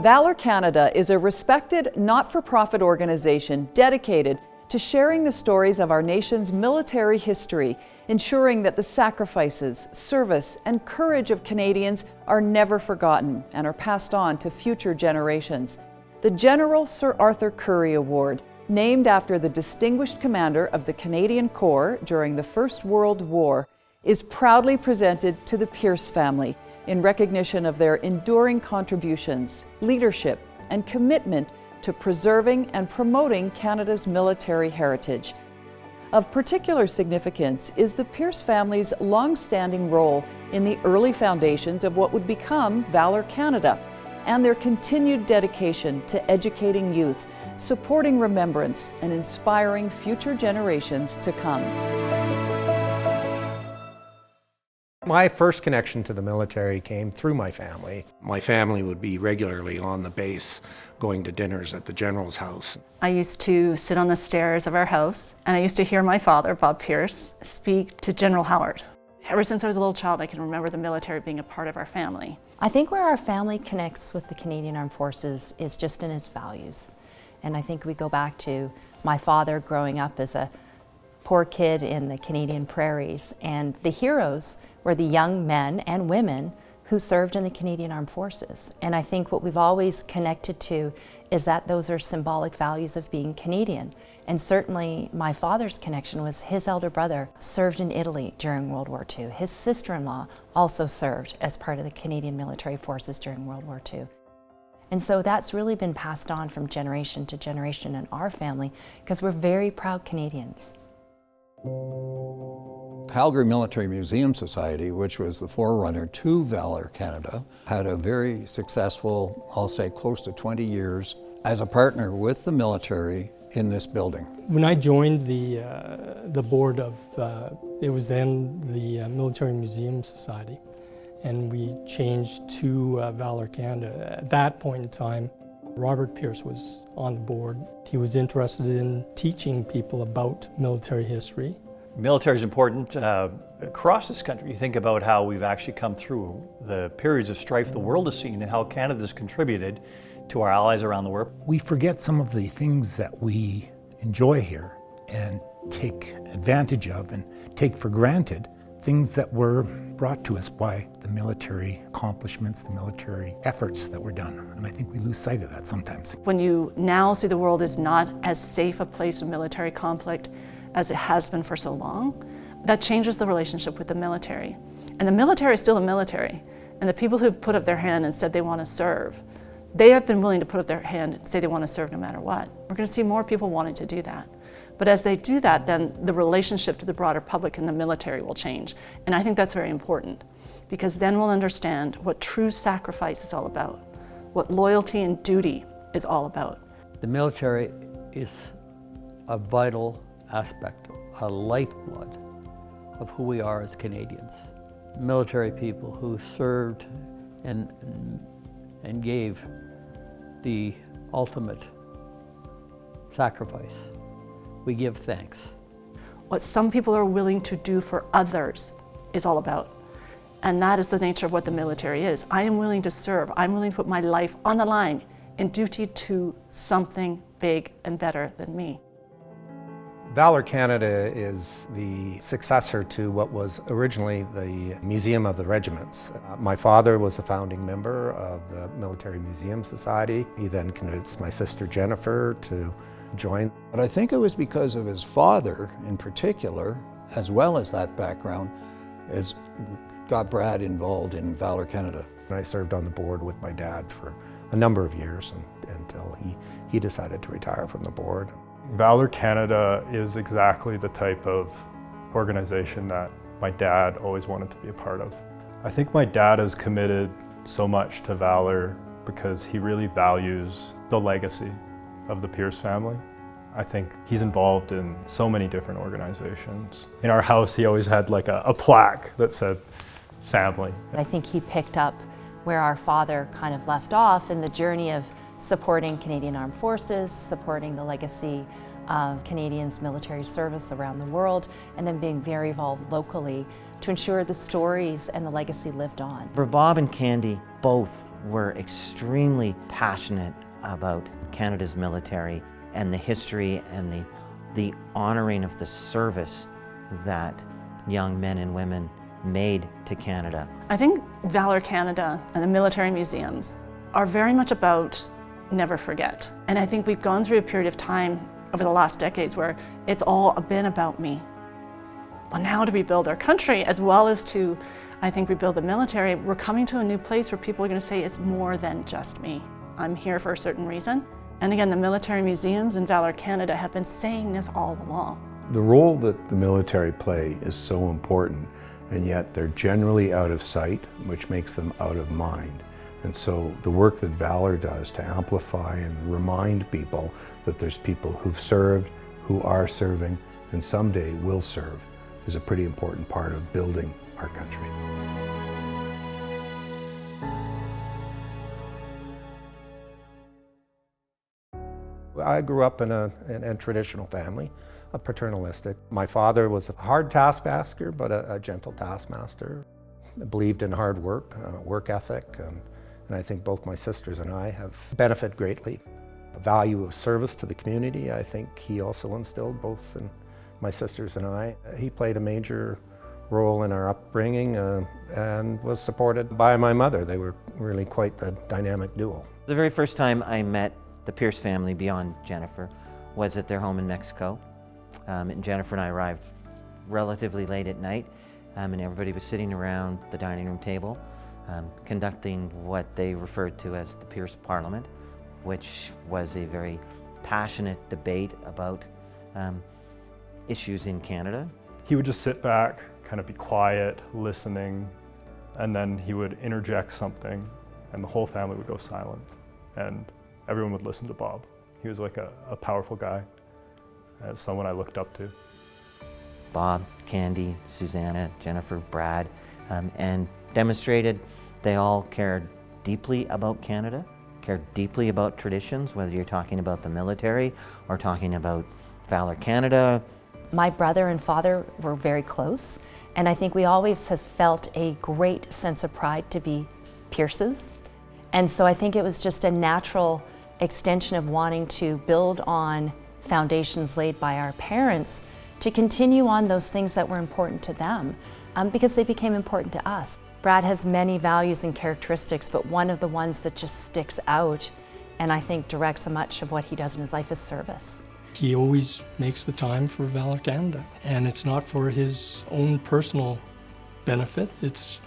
Valour Canada is a respected, not-for-profit organization dedicated to sharing the stories of our nation's military history, ensuring that the sacrifices, service, and courage of Canadians are never forgotten and are passed on to future generations. The General Sir Arthur Currie Award, named after the distinguished commander of the Canadian Corps during the First World War, is proudly presented to the Pierce family in recognition of their enduring contributions, leadership, and commitment to preserving and promoting Canada's military heritage. Of particular significance is the Pierce family's long-standing role in the early foundations of what would become Valour Canada, and their continued dedication to educating youth, supporting remembrance, and inspiring future generations to come. My first connection to the military came through my family. My family would be regularly on the base, going to dinners at the General's house. I used to sit on the stairs of our house, and I used to hear my father, Bob Pierce, speak to General Howard. Ever since I was a little child, I can remember the military being a part of our family. I think where our family connects with the Canadian Armed Forces is just in its values. And I think we go back to my father growing up as a poor kid in the Canadian prairies, and the heroes were the young men and women who served in the Canadian Armed Forces. And I think what we've always connected to is that those are symbolic values of being Canadian. And certainly my father's connection was his elder brother served in Italy during World War II. His sister-in-law also served as part of the Canadian military forces during World War II. And so that's really been passed on from generation to generation in our family because we're very proud Canadians. Calgary Military Museum Society, which was the forerunner to Valour Canada, had a very successful, I'll say close to 20 years, as a partner with the military in this building. When I joined the board of, it was then the Military Museum Society, and we changed to Valour Canada. At that point in time, Robert Pierce was on the board. He was interested in teaching people about military history. Military is important across this country. You think about how we've actually come through the periods of strife the world has seen and how Canada's contributed to our allies around the world. We forget some of the things that we enjoy here and take advantage of and take for granted, things that were brought to us by the military accomplishments, the military efforts that were done. And I think we lose sight of that sometimes. When you now see the world as not as safe a place of military conflict as it has been for so long, that changes the relationship with the military. And the military is still the military. And the people who've put up their hand and said they want to serve, they have been willing to put up their hand and say they want to serve no matter what. We're going to see more people wanting to do that. But as they do that, then the relationship to the broader public and the military will change. And I think that's very important, because then we'll understand what true sacrifice is all about, what loyalty and duty is all about. The military is a vital aspect, a lifeblood of who we are as Canadians. Military people who served and gave the ultimate sacrifice. We give thanks. What some people are willing to do for others is all about. And that is the nature of what the military is. I am willing to serve. I'm willing to put my life on the line in duty to something big and better than me. Valour Canada is the successor to what was originally the Museum of the Regiments. My father was a founding member of the Military Museum Society. He then convinced my sister Jennifer to join. But I think it was because of his father in particular, as well as that background, as got Brad involved in Valour Canada. And I served on the board with my dad for a number of years until he decided to retire from the board. Valour Canada is exactly the type of organization that my dad always wanted to be a part of. I think my dad has committed so much to Valour because he really values the legacy of the Pierce family. I think he's involved in so many different organizations. In our house, he always had like a plaque that said family. I think he picked up where our father kind of left off in the journey of supporting Canadian Armed Forces, supporting the legacy of Canadians' military service around the world, and then being very involved locally to ensure the stories and the legacy lived on. For Bob and Candy, both were extremely passionate about Canada's military and the history and the honoring of the service that young men and women made to Canada. I think Valour Canada and the military museums are very much about never forget. And I think we've gone through a period of time over the last decades where it's all been about me. Well, now to rebuild our country, as well as to, I think, rebuild the military, we're coming to a new place where people are going to say it's more than just me. I'm here for a certain reason. And again, the military museums and Valour Canada have been saying this all along. The role that the military play is so important, and yet they're generally out of sight, which makes them out of mind. And so the work that Valour does to amplify and remind people that there's people who've served, who are serving, and someday will serve is a pretty important part of building our country. I grew up in a traditional family, a paternalistic. My father was a hard taskmaster, but a gentle taskmaster. Believed in hard work, work ethic, and I think both my sisters and I have benefited greatly. A value of service to the community, I think he also instilled both in my sisters and I. He played a major role in our upbringing and was supported by my mother. They were really quite the dynamic duo. The very first time I met the Pierce family beyond Jennifer was at their home in Mexico. And Jennifer and I arrived relatively late at night, and everybody was sitting around the dining room table conducting what they referred to as the Pierce Parliament, which was a very passionate debate about issues in Canada. He would just sit back, kind of be quiet, listening, and then he would interject something, and the whole family would go silent, and everyone would listen to Bob. He was like a powerful guy, as someone I looked up to. Bob, Candy, Susanna, Jennifer, Brad, and demonstrated they all cared deeply about Canada, cared deeply about traditions, whether you're talking about the military or talking about Valour Canada. My brother and father were very close, and I think we always have felt a great sense of pride to be Pierces. And so I think it was just a natural extension of wanting to build on foundations laid by our parents to continue on those things that were important to them, because they became important to us. Brad has many values and characteristics, but one of the ones that just sticks out and I think directs much of what he does in his life is service. He always makes the time for Valour Canada, and it's not for his own personal benefit, it's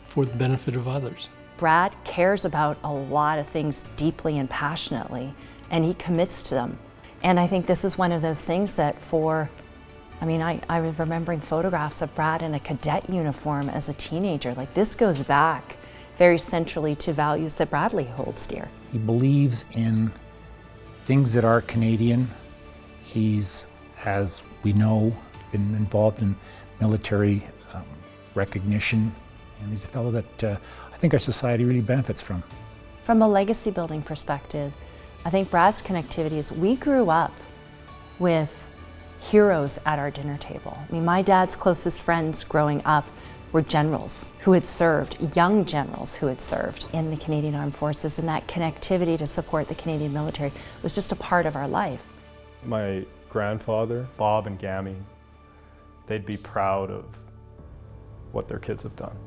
for the benefit of others. Brad cares about a lot of things deeply and passionately, and he commits to them. And I think this is one of those things that I was remembering photographs of Brad in a cadet uniform as a teenager. Like, this goes back very centrally to values that Bradley holds dear. He believes in things that are Canadian. He's, as we know, been involved in military recognition, and he's a fellow that I think our society really benefits from. From a legacy building perspective, I think Brad's connectivity is we grew up with heroes at our dinner table. I mean, my dad's closest friends growing up were generals who had served, young generals who had served in the Canadian Armed Forces, and that connectivity to support the Canadian military was just a part of our life. My grandfather, Bob and Gammy, they'd be proud of what their kids have done.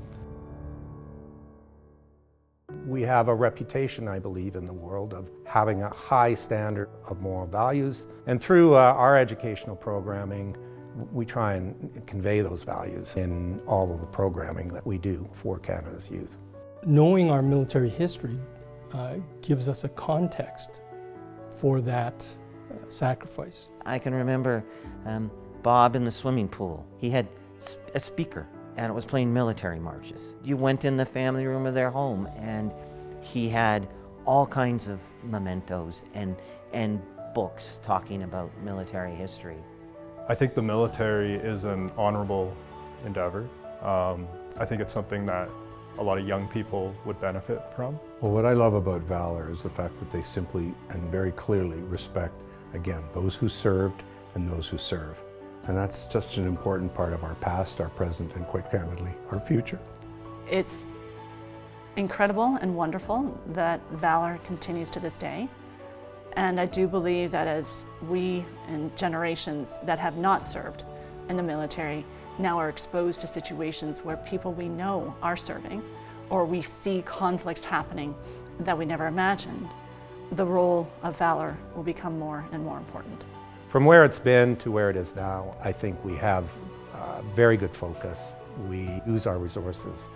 We have a reputation, I believe, in the world of having a high standard of moral values. And through our educational programming, we try and convey those values in all of the programming that we do for Canada's youth. Knowing our military history gives us a context for that sacrifice. I can remember Bob in the swimming pool. He had a speaker, and it was playing military marches. You went in the family room of their home, and he had all kinds of mementos and books talking about military history. I think the military is an honorable endeavor. I think it's something that a lot of young people would benefit from. Well, what I love about Valour is the fact that they simply and very clearly respect, again, those who served and those who serve. And that's just an important part of our past, our present, and quite candidly, our future. It's incredible and wonderful that Valour continues to this day. And I do believe that as we and generations that have not served in the military now are exposed to situations where people we know are serving, or we see conflicts happening that we never imagined, the role of Valour will become more and more important. From where it's been to where it is now, I think we have very good focus. We use our resources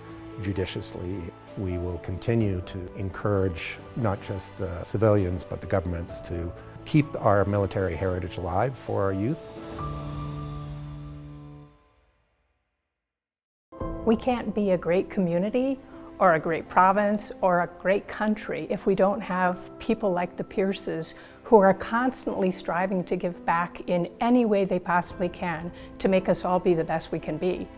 judiciously. We will continue to encourage not just the civilians but the governments to keep our military heritage alive for our youth. We can't be a great community or a great province or a great country if we don't have people like the Pierces who are constantly striving to give back in any way they possibly can to make us all be the best we can be.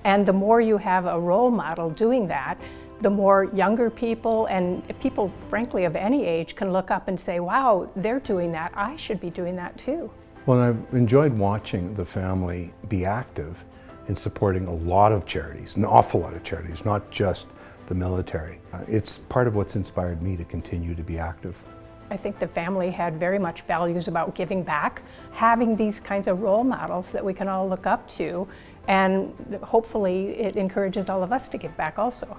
And the more you have a role model doing that, the more younger people and people, frankly, of any age can look up and say, wow, they're doing that, I should be doing that too. Well, I've enjoyed watching the family be active in supporting a lot of charities, an awful lot of charities, not just the military. It's part of what's inspired me to continue to be active. I think the family had very much values about giving back, having these kinds of role models that we can all look up to, and hopefully it encourages all of us to give back also.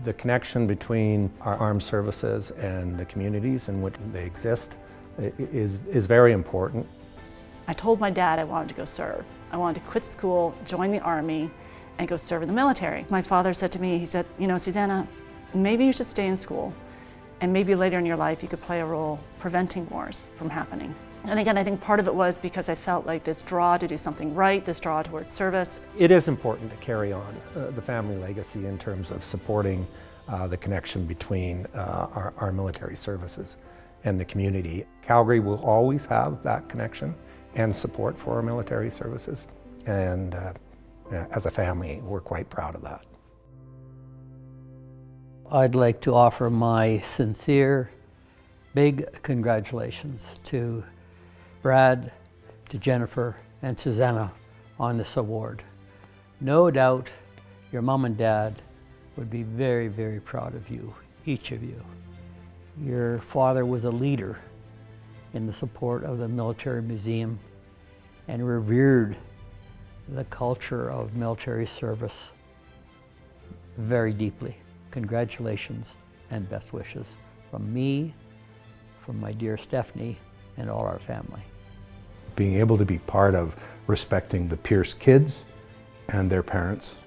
The connection between our armed services and the communities in which they exist is very important. I told my dad I wanted to go serve. I wanted to quit school, join the Army, and go serve in the military. My father said to me, he said, you know, Susanna, maybe you should stay in school, and maybe later in your life you could play a role preventing wars from happening. And again, I think part of it was because I felt like this draw to do something right, this draw towards service. It is important to carry on the family legacy in terms of supporting the connection between our military services and the community. Calgary will always have that connection and support for our military services, and as a family, we're quite proud of that. I'd like to offer my sincere, big congratulations to Brad, to Jennifer, and Susanna on this award. No doubt your mom and dad would be very, very proud of you, each of you. Your father was a leader in the support of the Military Museum and revered the culture of military service very deeply. Congratulations and best wishes from me, from my dear Stephanie, and all our family. Being able to be part of respecting the Pierce kids and their parents,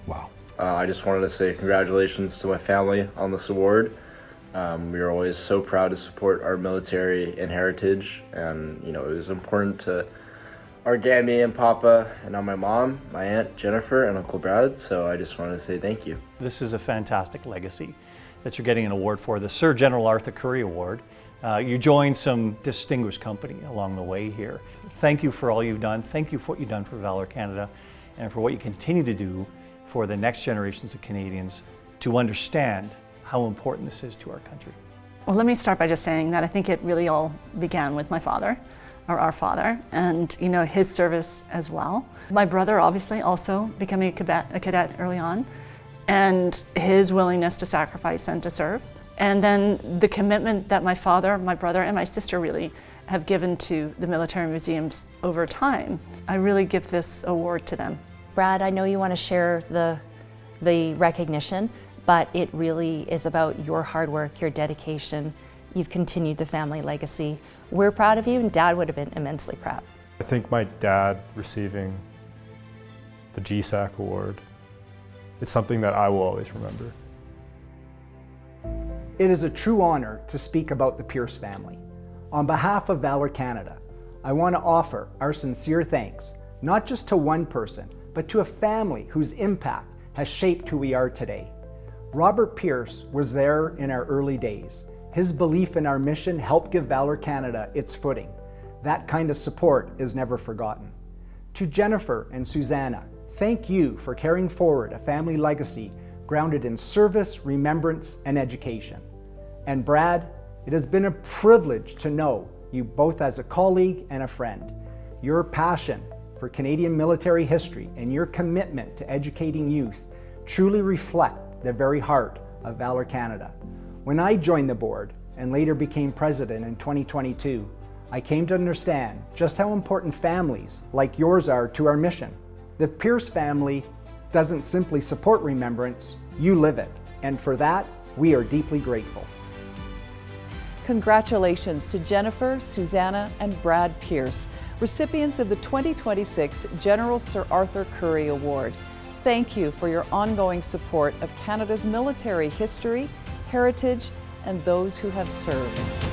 wow. I just wanted to say congratulations to my family on this award. We are always so proud to support our military and heritage, and you know, it was important to our Gammy and Papa, and now my mom, my Aunt Jennifer, and Uncle Brad, so I just wanted to say thank you. This is a fantastic legacy that you're getting an award for, the Sir General Arthur Currie Award. You joined some distinguished company along the way here. Thank you for all you've done. Thank you for what you've done for Valour Canada and for what you continue to do for the next generations of Canadians to understand how important this is to our country. Well, let me start by just saying that I think it really all began with my father, or our father, and you know, his service as well. My brother obviously also becoming a cadet early on, and his willingness to sacrifice and to serve. And then the commitment that my father, my brother, and my sister really have given to the military museums over time. I really give this award to them. Brad, I know you want to share the recognition, but it really is about your hard work, your dedication. You've continued the family legacy. We're proud of you, and Dad would have been immensely proud. I think my dad receiving the GSAC award, it's something that I will always remember. It is a true honor to speak about the Pierce family. On behalf of Valour Canada, I want to offer our sincere thanks, not just to one person, but to a family whose impact has shaped who we are today. Robert Pierce was there in our early days. His belief in our mission helped give Valour Canada its footing. That kind of support is never forgotten. To Jennifer and Susanna, thank you for carrying forward a family legacy grounded in service, remembrance, and education. And Brad, it has been a privilege to know you both as a colleague and a friend. Your passion for Canadian military history and your commitment to educating youth truly reflect the very heart of Valour Canada. When I joined the board and later became president in 2022, I came to understand just how important families like yours are to our mission. The Pierce family doesn't simply support remembrance, you live it. And for that, we are deeply grateful. Congratulations to Jennifer, Susanna, and Brad Pierce, recipients of the 2026 General Sir Arthur Currie Award. Thank you for your ongoing support of Canada's military history, heritage, and those who have served.